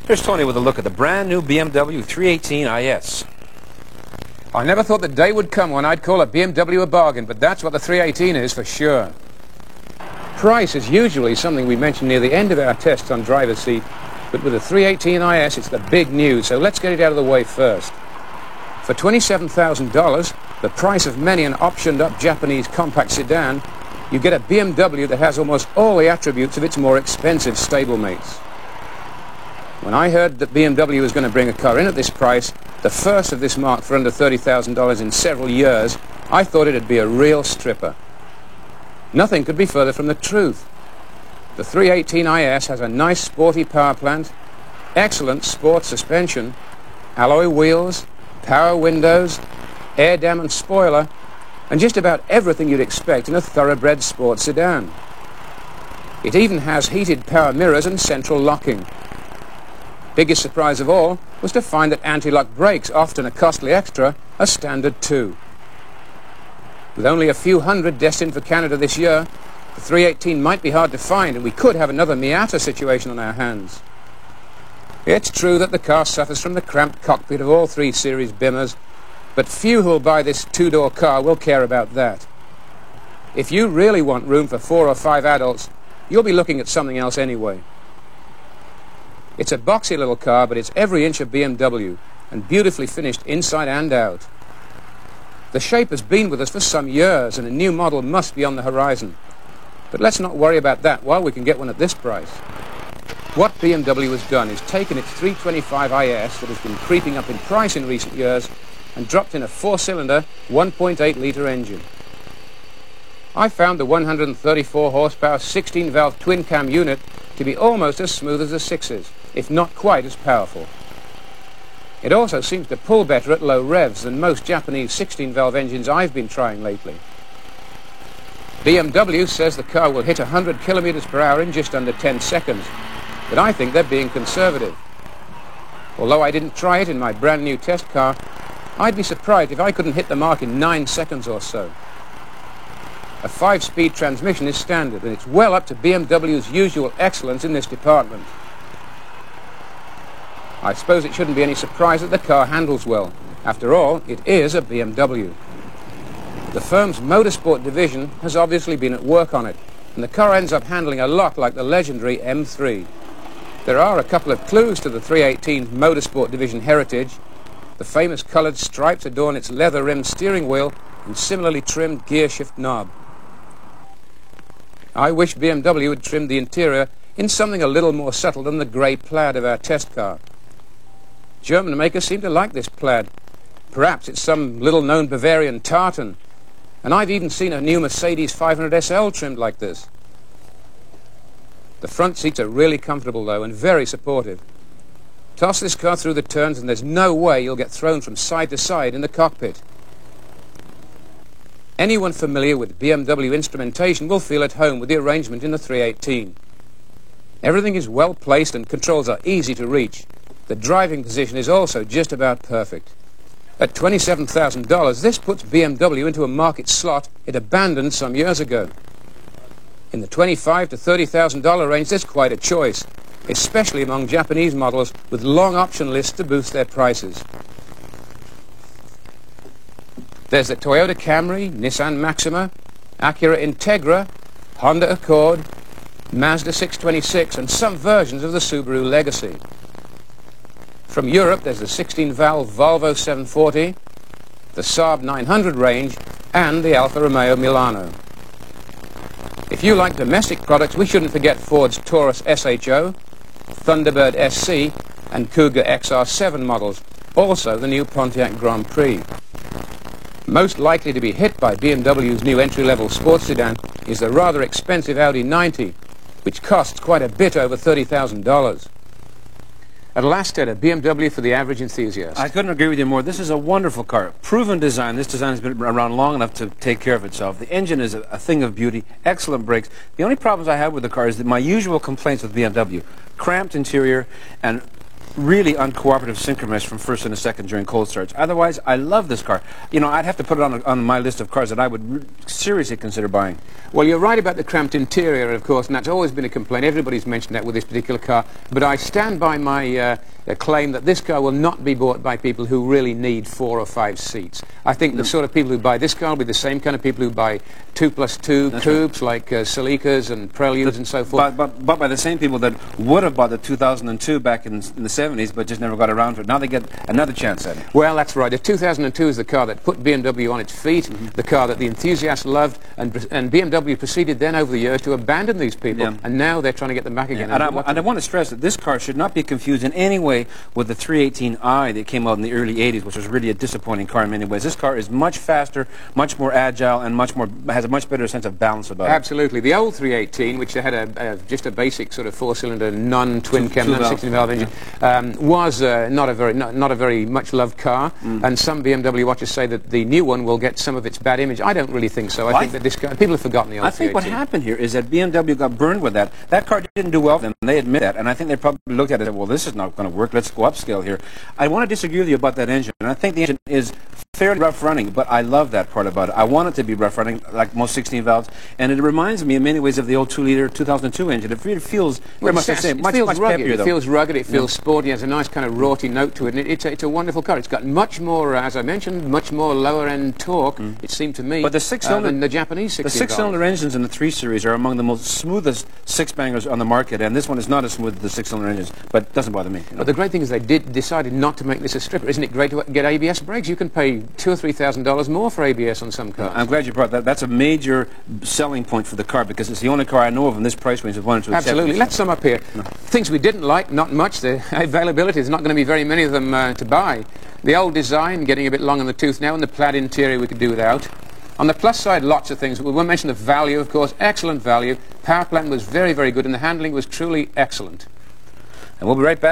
Here's Tony with a look at the brand new BMW 318 IS. I never thought the day would come when I'd call a BMW a bargain, but that's what the 318 is for sure. Price is usually something we mention near the end of our tests on driver's seat, but with the 318 IS it's the big news, so let's get it out of the way first. For $27,000, the price of many an optioned-up Japanese compact sedan, you get a BMW that has almost all the attributes of its more expensive stablemates. When I heard that BMW was going to bring a car in at this price, the first of this mark for under $30,000 in several years, I thought it'd be a real stripper. Nothing could be further from the truth. The 318 IS has a nice sporty power plant, excellent sport suspension, alloy wheels, power windows, air dam and spoiler, and just about everything you'd expect in a thoroughbred sports sedan. It even has heated power mirrors and central locking. Biggest surprise of all was to find that anti-lock brakes, often a costly extra, are standard too. With only a few hundred destined for Canada this year, the 318 might be hard to find, and we could have another Miata situation on our hands. It's true that the car suffers from the cramped cockpit of all 3 Series Bimmers, but few who'll buy this 2-door car will care about that. If you really want room for 4 or 5 adults, you'll be looking at something else anyway. It's a boxy little car, but it's every inch of BMW, and beautifully finished inside and out. The shape has been with us for some years, and a new model must be on the horizon. But let's not worry about that while we can get one at this price. What BMW has done is taken its 325 IS that has been creeping up in price in recent years and dropped in a 4-cylinder, 1.8-litre engine. I found the 134 horsepower 16-valve twin-cam unit to be almost as smooth as the 6s, if not quite as powerful. It also seems to pull better at low revs than most Japanese 16-valve engines I've been trying lately. BMW says the car will hit 100 kilometers per hour in just under 10 seconds, but I think they're being conservative. Although I didn't try it in my brand new test car, I'd be surprised if I couldn't hit the mark in 9 seconds or so. A 5-speed transmission is standard, and it's well up to BMW's usual excellence in this department. I suppose it shouldn't be any surprise that the car handles well. After all, it is a BMW. The firm's motorsport division has obviously been at work on it, and the car ends up handling a lot like the legendary M3. There are a couple of clues to the 318 motorsport division heritage. The famous coloured stripes adorn its leather-rimmed steering wheel and similarly trimmed gearshift knob. I wish BMW had trimmed the interior in something a little more subtle than the grey plaid of our test car. German makers seem to like this plaid. Perhaps it's some little-known Bavarian tartan, and I've even seen a new Mercedes 500 SL trimmed like this. The front seats are really comfortable though, and very supportive. Toss this car through the turns and there's no way you'll get thrown from side to side in the cockpit. Anyone familiar with BMW instrumentation will feel at home with the arrangement in the 318. Everything is well placed and controls are easy to reach. The driving position is also just about perfect. At $27,000, this puts BMW into a market slot it abandoned some years ago. In the $25,000 to $30,000 range, there's quite a choice, especially among Japanese models with long option lists to boost their prices. There's the Toyota Camry, Nissan Maxima, Acura Integra, Honda Accord, Mazda 626, and some versions of the Subaru Legacy. From Europe, there's the 16-valve Volvo 740, the Saab 900 range, and the Alfa Romeo Milano. If you like domestic products, we shouldn't forget Ford's Taurus SHO, Thunderbird SC, and Kuga XR7 models, also the new Pontiac Grand Prix. Most likely to be hit by BMW's new entry-level sports sedan is the rather expensive Audi 90, which costs quite a bit over $30,000. At last, Ed, a BMW for the average enthusiast. I couldn't agree with you more. This is a wonderful car. Proven design. This design has been around long enough to take care of itself. The engine is a thing of beauty. Excellent brakes. The only problems I have with the car is that my usual complaints with BMW. Cramped interior and really uncooperative synchromesh from first and second during cold starts. Otherwise, I love this car. You know, I'd have to put it on my list of cars that I would seriously consider buying. Well, you're right about the cramped interior, of course, and that's always been a complaint. Everybody's mentioned that with this particular car. But I stand by my claim that this car will not be bought by people who really need 4 or 5 seats. I think the sort of people who buy this car will be the same kind of people who buy 2+2 coupes, right, like Celicas and Preludes and so forth. But by the same people that would have bought the 2002 back in the 70s, but just never got around to it. Now they get another chance at it. Well, that's right. The 2002 is the car that put BMW on its feet, the car that the enthusiasts loved, and BMW proceeded then over the years to abandon these people, and now they're trying to get them back again. And I want to stress that this car should not be confused in any way with the 318i that came out in the early 80s, which was really a disappointing car in many ways. This car is much faster, much more agile, and has a much better sense of balance about it. Absolutely. The old 318, which had just a basic sort of 4-cylinder non-twin cam, non-16-valve engine, was not a very much loved car, and some BMW watchers say that the new one will get some of its bad image. I don't really think so. I think that this car, people have forgotten the old 318. I think what happened here is that BMW got burned with that. That car didn't do well for them, and they admit that, and I think they probably looked at it and said, well, this is not going to work, let's go upscale here. I want to disagree with you about that engine, and I think the engine is fairly rough running, but I love that part about it. I want it to be rough running, like most 16 valves, and it reminds me in many ways of the old 2-liter 2002 engine. It really feels very much the same. Much rugged. Peppier, it feels rugged, it feels sporty, it has a nice kind of rorty note to it, and it's a wonderful car. It's got much more, as I mentioned, much more lower-end torque, it seemed to me, but the six-cylinder, than the Japanese 16 The 6-cylinder engines in the 3 Series are among the most smoothest six-bangers on the market, and this one is not as smooth as the 6-cylinder engines, but it doesn't bother me. You know? But the great thing is they decided not to make this a stripper. Isn't it great to get ABS brakes? You can pay $2,000 or $3,000 more for ABS on some cars. I'm glad you brought that. That's a major selling point for the car, because it's the only car I know of in this price range that wanted to accept. Absolutely. Let's sum up here. Things we didn't like, not much. The availability, there's not going to be very many of them to buy. The old design, getting a bit long in the tooth now, and the plaid interior we could do without. On the plus side, lots of things. We won't mention the value, of course. Excellent value. Power plant was very, very good, and the handling was truly excellent. And we'll be right back.